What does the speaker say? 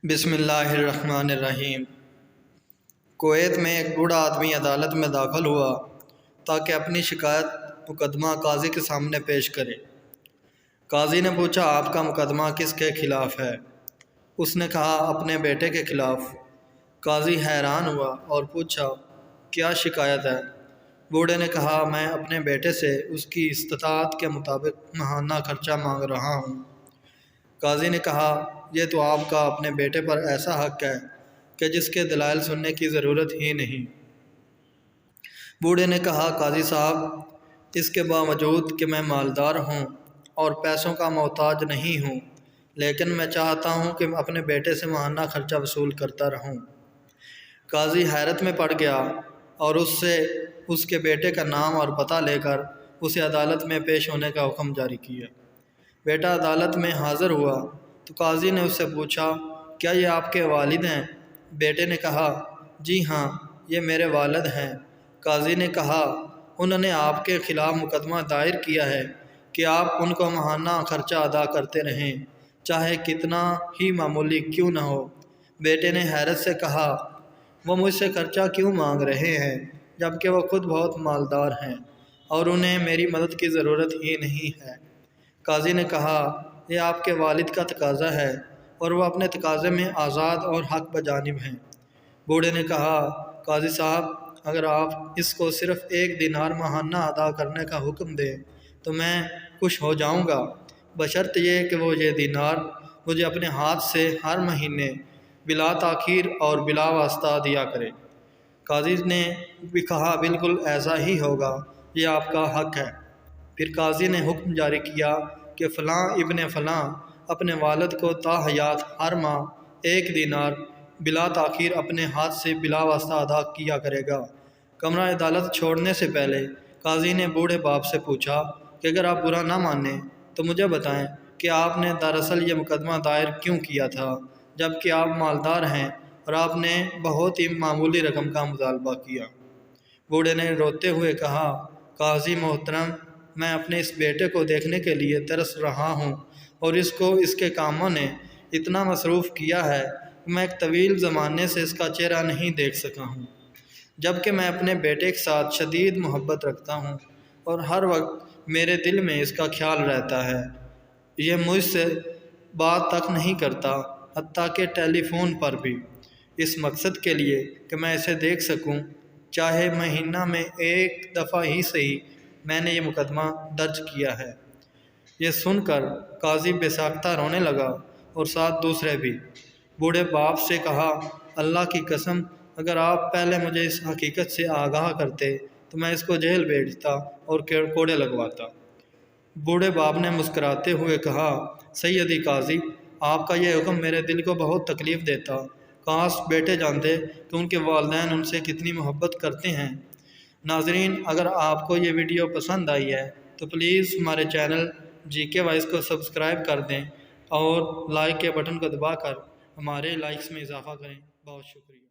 بسم اللہ الرحمن الرحیم۔ کویت میں ایک بوڑھا آدمی عدالت میں داخل ہوا تاکہ اپنی شکایت مقدمہ قاضی کے سامنے پیش کرے۔ قاضی نے پوچھا، آپ کا مقدمہ کس کے خلاف ہے؟ اس نے کہا، اپنے بیٹے کے خلاف۔ قاضی حیران ہوا اور پوچھا، کیا شکایت ہے؟ بوڑھے نے کہا، میں اپنے بیٹے سے اس کی استطاعت کے مطابق ماہانہ خرچہ مانگ رہا ہوں۔ قاضی نے کہا، یہ تو آپ کا اپنے بیٹے پر ایسا حق ہے کہ جس کے دلائل سننے کی ضرورت ہی نہیں۔ بوڑھے نے کہا، قاضی صاحب، اس کے باوجود کہ میں مالدار ہوں اور پیسوں کا محتاج نہیں ہوں، لیکن میں چاہتا ہوں کہ میں اپنے بیٹے سے ماہانہ خرچہ وصول کرتا رہوں۔ قاضی حیرت میں پڑ گیا اور اس سے اس کے بیٹے کا نام اور پتہ لے کر اسے عدالت میں پیش ہونے کا حکم جاری کیا۔ بیٹا عدالت میں حاضر ہوا تو قاضی نے اس سے پوچھا، کیا یہ آپ کے والد ہیں؟ بیٹے نے کہا، جی ہاں، یہ میرے والد ہیں۔ قاضی نے کہا، انہوں نے آپ کے خلاف مقدمہ دائر کیا ہے کہ آپ ان کو ماہانہ خرچہ ادا کرتے رہیں، چاہے کتنا ہی معمولی کیوں نہ ہو۔ بیٹے نے حیرت سے کہا، وہ مجھ سے خرچہ کیوں مانگ رہے ہیں جبکہ وہ خود بہت مالدار ہیں اور انہیں میری مدد کی ضرورت ہی نہیں ہے۔ قاضی نے کہا، یہ آپ کے والد کا تقاضا ہے اور وہ اپنے تقاضے میں آزاد اور حق بجانب ہیں۔ بوڑھے نے کہا، قاضی صاحب، اگر آپ اس کو صرف 1 دینار ماہانہ ادا کرنے کا حکم دیں تو میں خوش ہو جاؤں گا، بشرط یہ کہ وہ یہ دینار مجھے اپنے ہاتھ سے ہر مہینے بلا تاخیر اور بلا واسطہ دیا کرے۔ قاضی نے بھی کہا، بالکل ایسا ہی ہوگا، یہ آپ کا حق ہے۔ پھر قاضی نے حکم جاری کیا کہ فلاں ابن فلاں اپنے والد کو تا حیات ہر ماہ 1 دینار بلا تاخیر اپنے ہاتھ سے بلا واسطہ ادا کیا کرے گا۔ کمرہ عدالت چھوڑنے سے پہلے قاضی نے بوڑھے باپ سے پوچھا کہ اگر آپ برا نہ مانیں تو مجھے بتائیں کہ آپ نے دراصل یہ مقدمہ دائر کیوں کیا تھا جبکہ آپ مالدار ہیں اور آپ نے بہت ہی معمولی رقم کا مطالبہ کیا۔ بوڑھے نے روتے ہوئے کہا، قاضی محترم، میں اپنے اس بیٹے کو دیکھنے کے لیے ترس رہا ہوں اور اس کو اس کے کاموں نے اتنا مصروف کیا ہے کہ میں ایک طویل زمانے سے اس کا چہرہ نہیں دیکھ سکا ہوں، جبکہ میں اپنے بیٹے کے ساتھ شدید محبت رکھتا ہوں اور ہر وقت میرے دل میں اس کا خیال رہتا ہے۔ یہ مجھ سے بات تک نہیں کرتا، حتیٰ کہ ٹیلی فون پر بھی، اس مقصد کے لیے کہ میں اسے دیکھ سکوں، چاہے مہینہ میں 1 دفعہ ہی صحیح۔ میں نے یہ مقدمہ درج کیا ہے۔ یہ سن کر قاضی بے ساختہ رونے لگا اور ساتھ دوسرے بھی۔ بوڑھے باپ سے کہا، اللہ کی قسم، اگر آپ پہلے مجھے اس حقیقت سے آگاہ کرتے تو میں اس کو جیل بھیجتا اور کوڑے لگواتا۔ بوڑھے باپ نے مسکراتے ہوئے کہا، سیدی قاضی، آپ کا یہ حکم میرے دل کو بہت تکلیف دیتا۔ کاش بیٹے جانتے کہ ان کے والدین ان سے کتنی محبت کرتے ہیں۔ ناظرین، اگر آپ کو یہ ویڈیو پسند آئی ہے تو پلیز ہمارے چینل جی کے وائس کو سبسکرائب کر دیں اور لائک کے بٹن کو دبا کر ہمارے لائکس میں اضافہ کریں۔ بہت شکریہ۔